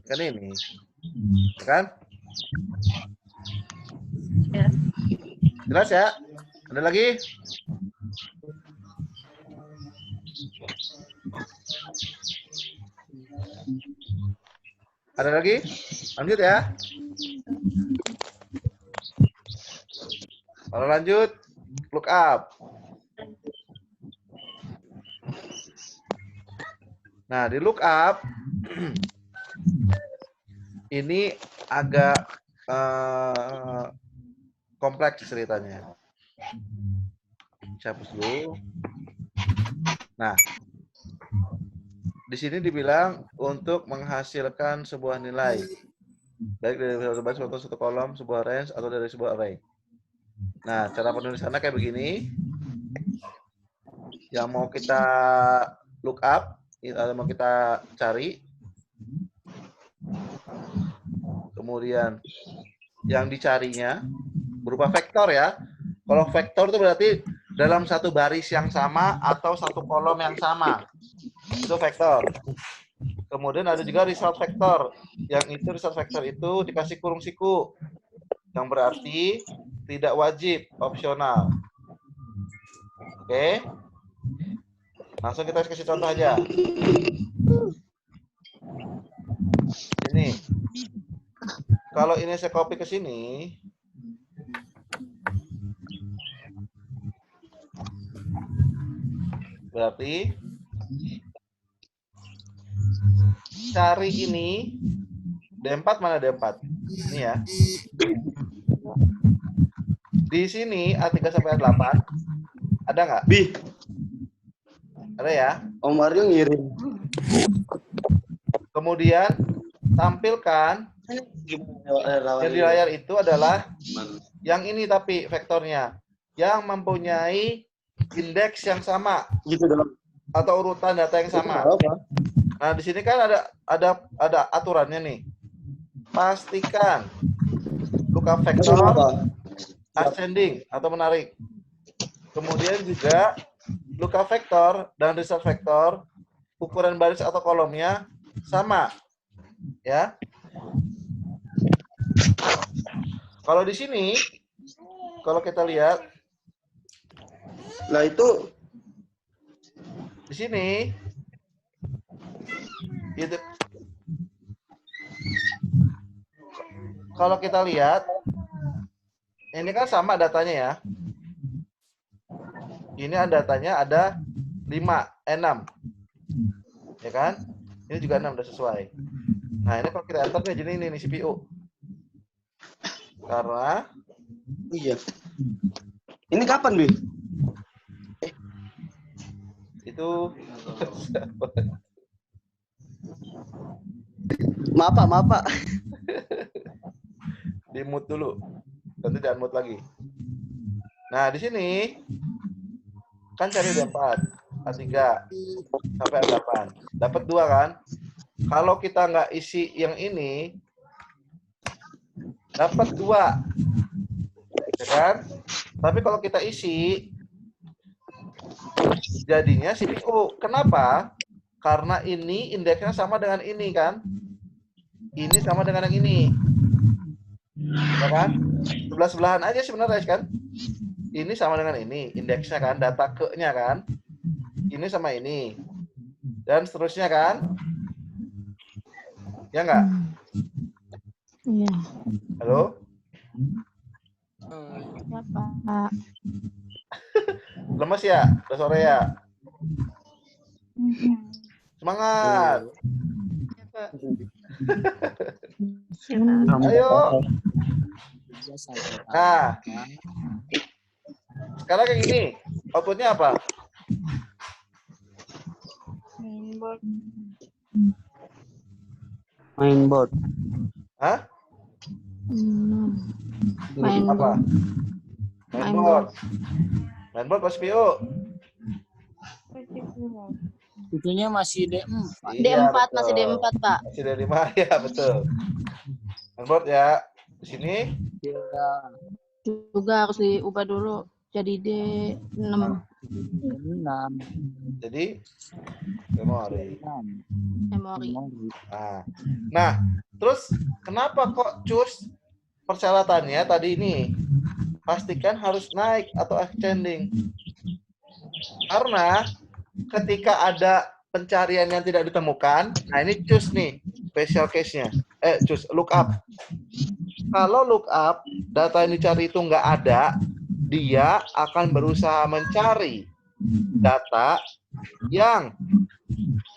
Kan ini. Kan?
Ya.
Jelas ya? Ada lagi? Ada lagi? Lanjut ya. Kalau lanjut, look up. Nah, di look up, ini agak kompleks ceritanya. Saya hapus dulu. Nah, di sini dibilang untuk menghasilkan sebuah nilai, baik dari satu baris atau satu kolom, sebuah range atau dari sebuah array. Nah, cara penulisannya kayak begini. Yang mau kita look up atau mau kita cari, kemudian yang dicarinya berupa vektor ya. Kalau vektor itu berarti dalam satu baris yang sama atau satu kolom yang sama. Itu vektor. Kemudian ada juga result vektor. Yang itu result vektor itu dikasih kurung siku. Yang berarti tidak wajib, opsional. Oke. Langsung kita kasih contoh aja. Ini. Kalau ini saya copy ke sini, berarti cari ini D4 mana D4? Ini ya. Di sini A3 sampai A8 ada nggak?
Bi,
Ada ya?
Om Mario ngirim.
Kemudian tampilkan yang di layar itu adalah yang ini tapi vektornya yang mempunyai indeks yang sama atau urutan data yang sama. Nah, di sini kan ada aturannya nih. Pastikan lookup vektor ascending atau menarik. Kemudian juga lookup vektor dan result vektor ukuran baris atau kolomnya sama. Ya. Kalau di sini kalau kita lihat
itu
di sini itu kalau kita lihat ini kan sama datanya ya. Ini datanya ada 6. Ya kan? Ini juga 6 udah sesuai. Nah, ini kalau kita enter nih jadi ini CPU. Karena
iya. Ini kapan, Bi?
itu
Maaf, Pak.
di mute dulu. Nanti di unmute lagi. Nah, di sini kan cari D4, A3 sampai A8. Dapat 2 kan? Kalau kita nggak isi yang ini, dapat 2. Ya kan? Tapi kalau kita isi, jadinya CPU. Kenapa? Karena ini indeksnya sama dengan ini kan? Ini sama dengan yang ini. Ya kan? Sebelah-sebelahan aja sebenarnya kan? Ini sama dengan ini, indeksnya kan, data ke-nya kan? Ini sama ini. Dan seterusnya kan? Ya nggak?
Iya.
Halo?
Ya, Pak.
Lemes ya? Udah sore ya? Semangat! Ayo! Nah, sekarang kayak gini, outputnya apa?
Mainboard.
Hah?
Main
Apa? Mainboard. Mainboard pas CPU.
Itunya masih D4.
Iya,
D4 masih
betul.
D4, Pak.
Masih D5 ya, betul. Mainboard ya. Di sini
Ya,
Juga harus diubah dulu jadi D6.
6.
jadi memori.
Memori.
Nah, terus kenapa kok choose persyaratannya tadi ini? Pastikan harus naik atau ascending. Karena ketika ada pencarian yang tidak ditemukan, nah ini choose nih, special case-nya. Choose lookup. Kalau lookup, data yang dicari itu nggak ada, dia akan berusaha mencari data yang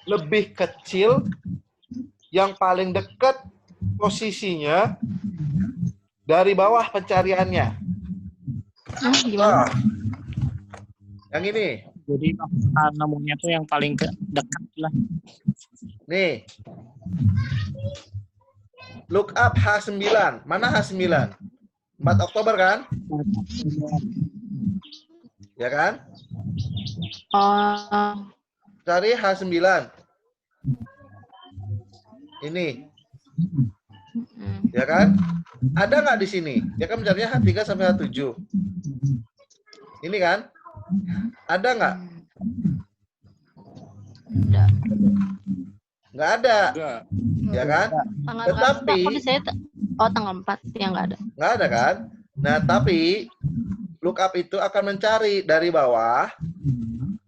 lebih kecil, yang paling dekat posisinya dari bawah pencariannya.
Gimana?
Yang ini.
Jadi nemunya tuh yang paling dekat lah.
Nih. Lookup H9. Mana H9? 4 Oktober kan? Ya kan? Cari H9. Ini. Ya kan? Ada nggak di sini? Dia kan mencarinya H3 sampai H7. Ini kan? Ada nggak?
Enggak.
Nggak ada. Ya kan?
Tanggal
Tetapi
berapa? Kok bisa tanggal 4 yang nggak ada.
nggak ada kan? Nah, tapi lookup itu akan mencari dari bawah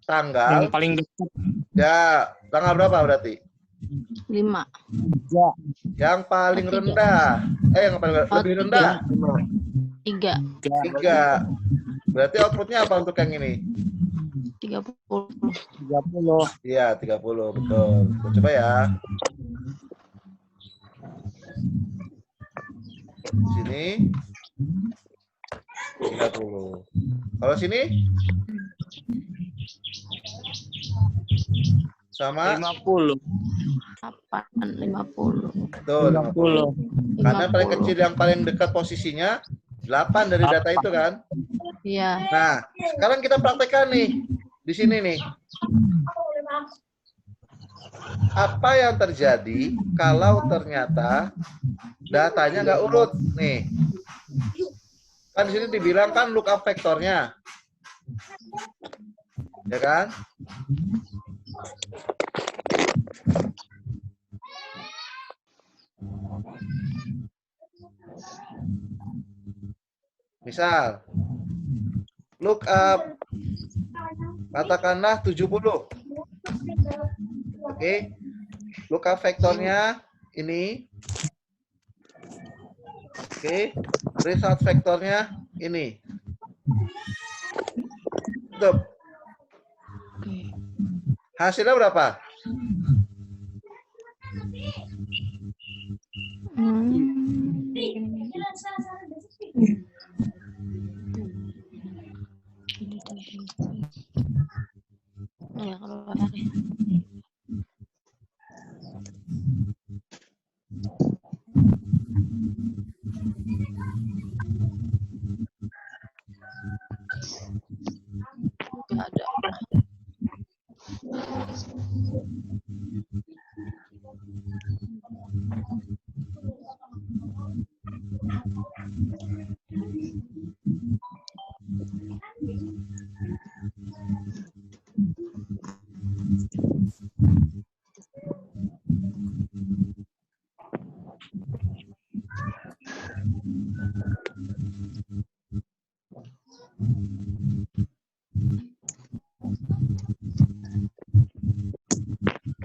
tanggal.
Yang paling dekat.
Ya, tanggal berapa berarti?
5.
Ya.
Yang paling rendah. Yang paling lebih rendah.
3.
3. Berarti outputnya apa untuk yang ini?
30.
30.
Iya, 30. Betul. Kita coba ya. Di sini 30. Kalau sini sama
50.
50.
Tuh,
50.
karena paling kecil yang paling dekat posisinya 8 dari data itu kan.
Iya.
Nah, sekarang kita praktekkan nih di sini nih. Apa yang terjadi kalau ternyata datanya nggak urut nih? Kan di sini dibilang kan lookup vektornya, ya kan? Misal, lookup katakanlah 70. Oke, lookup vektornya ini. Oke, result vektornya ini. Tuh. Hasilnya berapa?
Ya kalau ada. Nggak ada.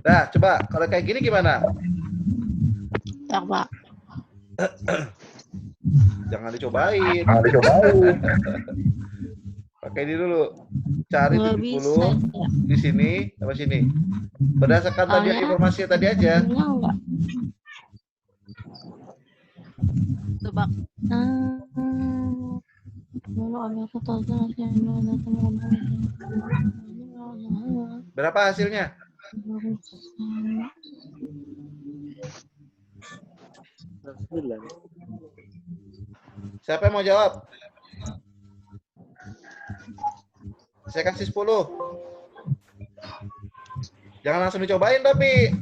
Nah, coba kalau kayak gini gimana?
Ya, Pak.
Jangan dicobain. Pakai ini dulu. Cari
Nggak
70
bisa. Ya.
di sini sama sini. Berdasarkan tadi
Soalnya-
informasi tadi aja.
Hasilnya enggak. Tebak. Lalu ambil foto
Berapa hasilnya? Siapa yang mau jawab? Saya kasih 10. Jangan langsung dicobain tapi.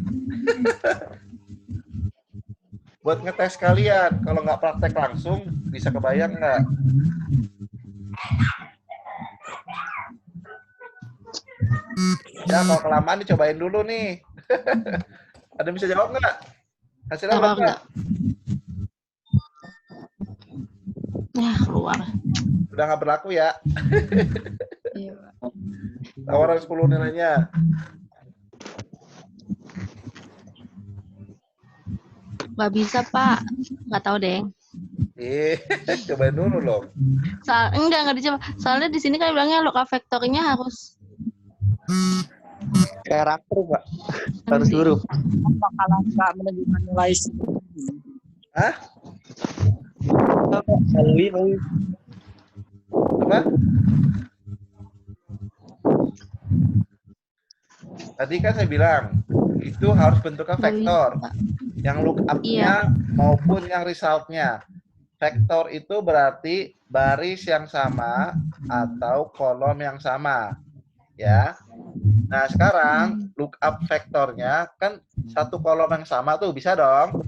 Buat ngetes kalian. Kalau nggak praktek langsung, bisa kebayang nggak? Ya, kalau kelamaan dicobain dulu nih. Ada yang bisa jawab nggak? Hasilnya
Jawab
berapa?
nggak? Ya, keluar.
Udah nggak berlaku ya?
Iya.
Tawaran 10 nilainya.
Nggak bisa, Pak. Nggak tahu deh.
Cobain dulu loh.
Enggak dicoba. Soalnya di sini kan bilangnya lookup vektornya harus
Karakter, Pak. Harus huruf.
Bakalan nggak menunjukkan nilai.
Hah?
Salwi mau.
Apa? Tadi kan saya bilang itu harus bentuknya vektor, yang lookup-nya maupun yang result-nya. Vektor itu berarti baris yang sama atau kolom yang sama, ya. Nah sekarang lookup vektornya kan satu kolom yang sama tuh bisa dong.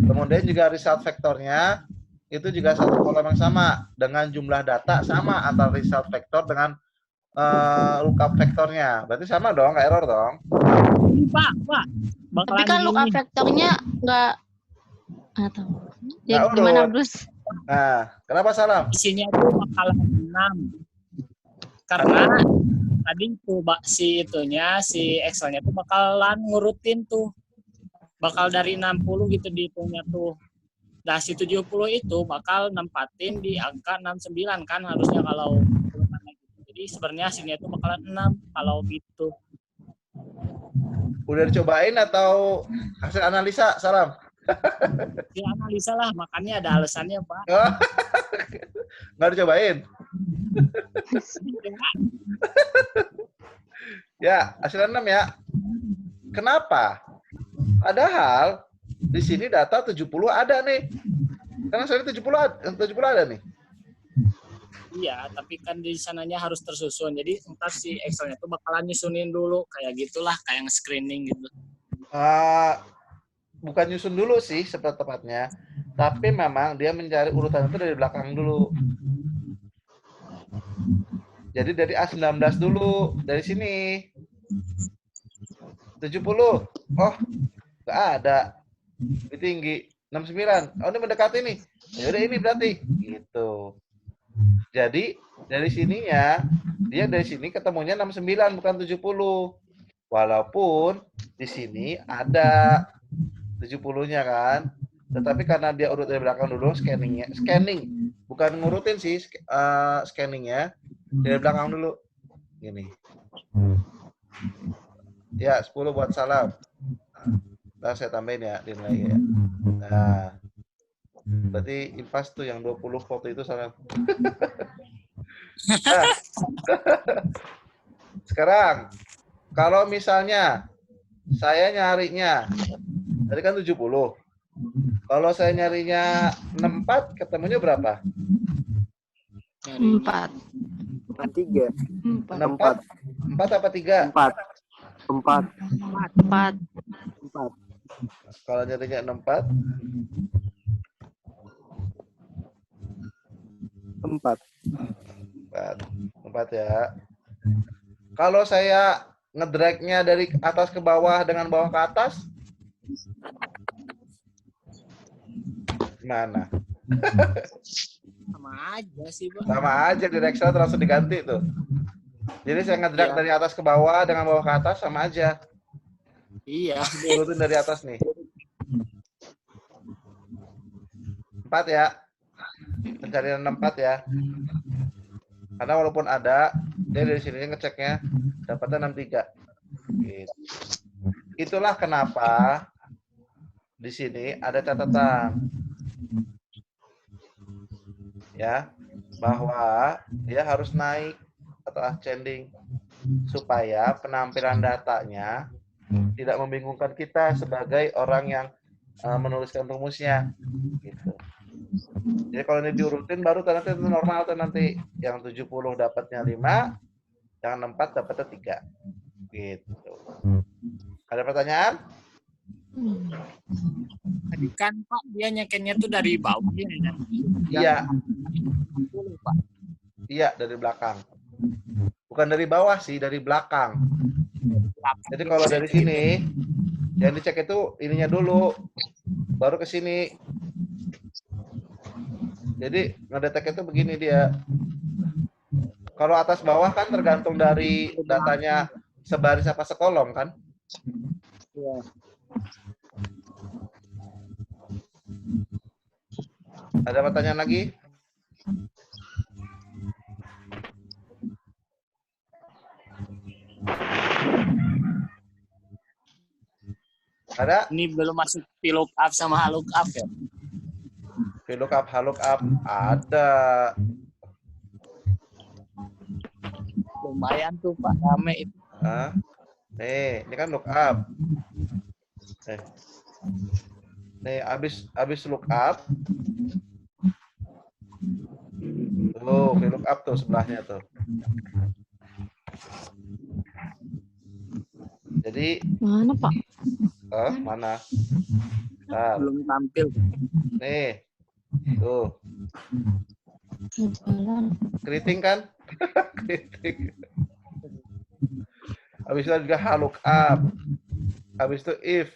Kemudian juga result vektornya itu juga satu kolom yang sama dengan jumlah data sama antara result vektor dengan lookup vektornya. Berarti sama dong, nggak error dong.
Pak.
Tapi kan lookup vektornya nggak tahu. Ya
Nggak
gimana,
urut.
Bruce?
Nah, kenapa salam?
Isinya tuh bakalan 6. Karena tadi tuh si Excelnya tuh bakalan ngurutin tuh. Bakal dari 60 gitu dihitungnya tuh. Nah, si 70 itu bakal nempatin di angka 69 kan harusnya kalau jadi sebenarnya hasilnya itu bakalan 6 kalau gitu.
Udah dicobain atau hasil analisa, salam?
Dianalisa lah, makanya ada alasannya, Pak.
Nggak dicobain? Ya, hasil 6 ya. Kenapa? Padahal di sini data 70 ada nih. Karena saya 70 ada nih.
Iya, tapi kan di sananya harus tersusun. Jadi ntar si Excelnya tuh bakalan nyusunin dulu kayak gitulah, kayak nge-screening gitu.
Bukan nyusun dulu sih tepatnya, tapi memang dia mencari urutan itu dari belakang dulu. Jadi dari A19 dulu, dari sini. 70. Oh, nggak ada. Lebih tinggi. 69. Oh, ini mendekati nih. Ya udah ini berarti. Gitu. Jadi, dari sininya, dia dari sini ketemunya 69, bukan 70. Walaupun di sini ada 70-nya kan. Tetapi karena dia urut dari belakang dulu, scanning. Bukan ngurutin sih, scanningnya. Dari belakang dulu. Gini. Ya, 10 buat salam. Nah, saya tambahin ya, nilai ya. Nah, berarti impas tuh yang 20 foto itu salam. Nah, sekarang, kalau misalnya saya nyarinya, tadi kan 70. Kalau saya nyarinya 64, ketemunya berapa?
4.
3.
64. 4 apa 3?
4.
4.
Kalau nyarinya 64. 4 ya. Kalau saya ngedragnya dari atas ke bawah dengan bawah ke atas, gimana?
Sama aja sih, Bang.
Sama aja di Excel langsung diganti tuh. Jadi saya ngedrag dari atas ke bawah dengan bawah ke atas sama aja.
Iya.
Diurutin dari atas nih. 4 ya. Pencarian 64 ya. Karena walaupun ada, dia dari sini ngeceknya dapatnya 63. Gitu. Itulah kenapa di sini ada catatan. Ya, bahwa dia harus naik atau ascending supaya penampilan datanya tidak membingungkan kita sebagai orang yang menuliskan rumusnya. Gitu. Jadi kalau ini diurutin baru nanti normal tuh nanti yang 70 dapatnya 5, yang 64 dapatnya 3. Gitu. Ada pertanyaan?
Tadi kan Pak dia nyekennya tuh dari bawah ya.
Iya. Iya, dari belakang. Bukan dari bawah sih, dari belakang. Jadi kalau dari sini yang dicek itu ininya dulu, baru ke sini. Jadi ngedetek itu begini dia. Kalau atas bawah kan tergantung dari datanya sebaris apa sekolom kan?
Iya.
Ada pertanyaan lagi? Ada?
Ini belum masuk VLOOKUP sama HLOOKUP ya?
VLOOKUP, HLOOKUP ada.
Lumayan tuh Pak, rame itu.
Nih, ini kan lookup. Nih, abis lookup. Tuh, VLOOKUP tuh sebelahnya tuh. Jadi
Mana, Pak?
mana? Bentar.
Belum tampil.
Nih. Tuh.
Jalan.
Keriting kan? Keriting. Habis itu juga HLOOKUP. Habis itu if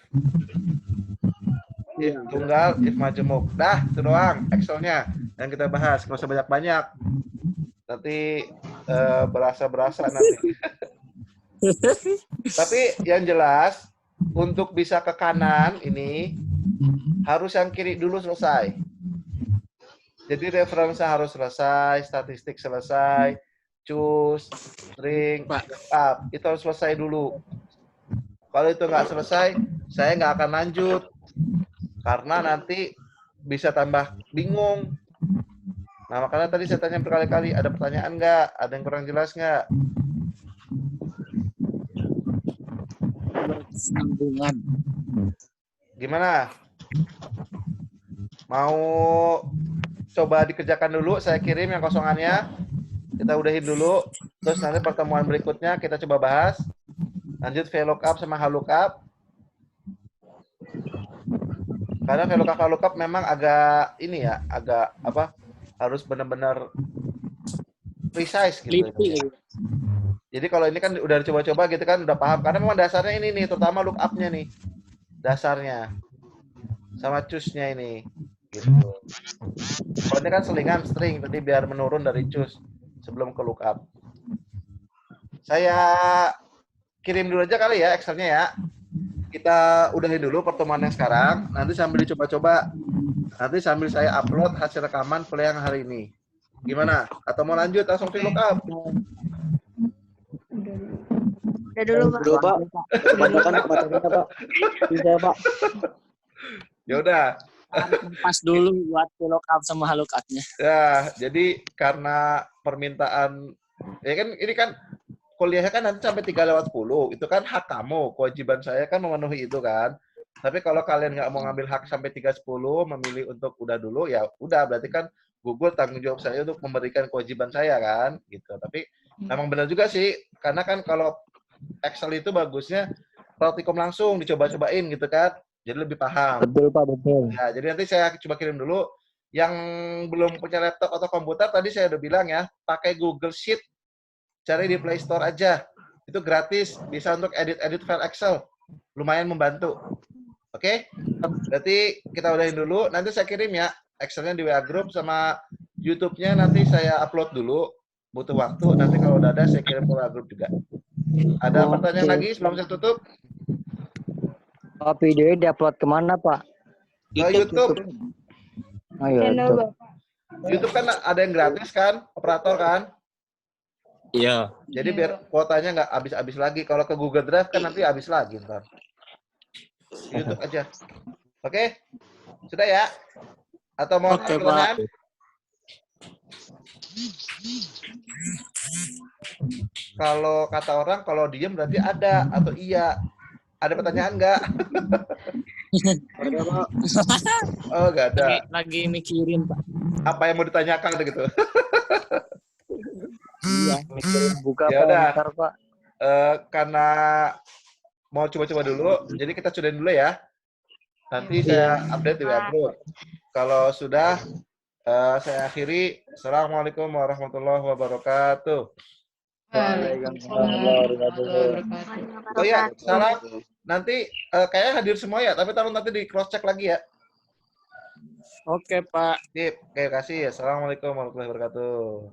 tunggal, if majemuk. Dah, itu doang Excel-nya yang kita bahas. Nggak usah banyak-banyak. Nanti berasa-berasa nanti. Tapi yang jelas, untuk bisa ke kanan ini, harus yang kiri dulu selesai. Jadi referensi harus selesai, statistik selesai, choose, string, up, itu harus selesai dulu. Kalau itu nggak selesai, saya nggak akan lanjut. Karena nanti bisa tambah bingung. Nah, makanya tadi saya tanya berkali-kali, ada pertanyaan nggak? Ada yang kurang jelas nggak?
Sambungan.
Gimana? Mau coba dikerjakan dulu, saya kirim yang kosongannya. Kita udahin dulu. Terus nanti pertemuan berikutnya kita coba bahas. Lanjut VLOOKUP sama HLOOKUP. Karena VLOOKUP memang agak ini ya, agak apa? Harus benar-benar precise gitu. Jadi kalau ini kan udah dicoba-coba gitu kan, udah paham. Karena memang dasarnya ini nih, terutama lookup-nya nih. Dasarnya. Sama choose-nya ini. Gitu. Kalau ini kan selingan string, tadi biar menurun dari choose sebelum ke lookup. Saya kirim dulu aja kali ya Excel-nya ya. Kita udahin dulu pertemuan yang sekarang. Nanti sambil dicoba-coba. Nanti sambil saya upload hasil rekaman play yang hari ini. Gimana? Atau mau lanjut langsung ke lookup?
Udah dulu, Pak.
Dulu Pak. Kebanyakan Pak. Bisa Pak.
Ya udah.
Pas dulu buat VLOOKUP sama HLOOKUP-nya.
Ya, jadi karena permintaan ya kan ini kan kuliahnya kan nanti sampai 3/10. Itu kan hak kamu. Kewajiban saya kan memenuhi itu kan. Tapi kalau kalian nggak mau ngambil hak sampai 3/10, memilih untuk udah dulu, ya udah berarti kan gugur tanggung jawab saya untuk memberikan kewajiban saya kan, gitu. Tapi memang benar juga sih, karena kan kalau Excel itu bagusnya praktikum langsung dicoba-cobain gitu kan, jadi lebih paham.
Betul Pak, betul.
Ya, jadi nanti saya coba kirim dulu. Yang belum punya laptop atau komputer tadi saya udah bilang ya, pakai Google Sheet, cari di Play Store aja. Itu gratis, bisa untuk edit-edit file Excel. Lumayan membantu. Oke? Berarti kita udahin dulu. Nanti saya kirim ya Excel-nya di WA Group sama YouTube-nya nanti saya upload dulu. Butuh waktu. Nanti kalau udah ada saya kirim ke WA Group juga. Ada pertanyaan lagi sebelum saya tutup?
Pak, videonya diupload kemana Pak?
Ke YouTube.
Oh iya, YouTube.
YouTube kan ada yang gratis kan? Operator kan?
Iya.
Jadi biar kuotanya nggak habis-habis lagi. Kalau ke Google Drive kan nanti habis lagi ntar. YouTube aja. Oke? Sudah ya? Atau mau
Oke,
pertanyaan? Kalau kata orang, kalau diem berarti ada atau iya. Ada pertanyaan nggak? Oh, nggak ada.
Lagi mikirin, Pak.
Apa yang mau ditanyakan gitu?
Iya, mikirin buka
Ya udah.
komentar Pak.
Karena mau coba-coba dulu, jadi kita cobain dulu ya. Nanti saya update di WA Group. Kalau sudah, saya akhiri. Assalamualaikum warahmatullahi wabarakatuh. Oh ya, salah. Nanti kayaknya hadir semua ya, tapi taruh nanti di cross check lagi ya.
Oke, Pak.
Sip, oke, kasih. Assalamualaikum warahmatullahi wabarakatuh.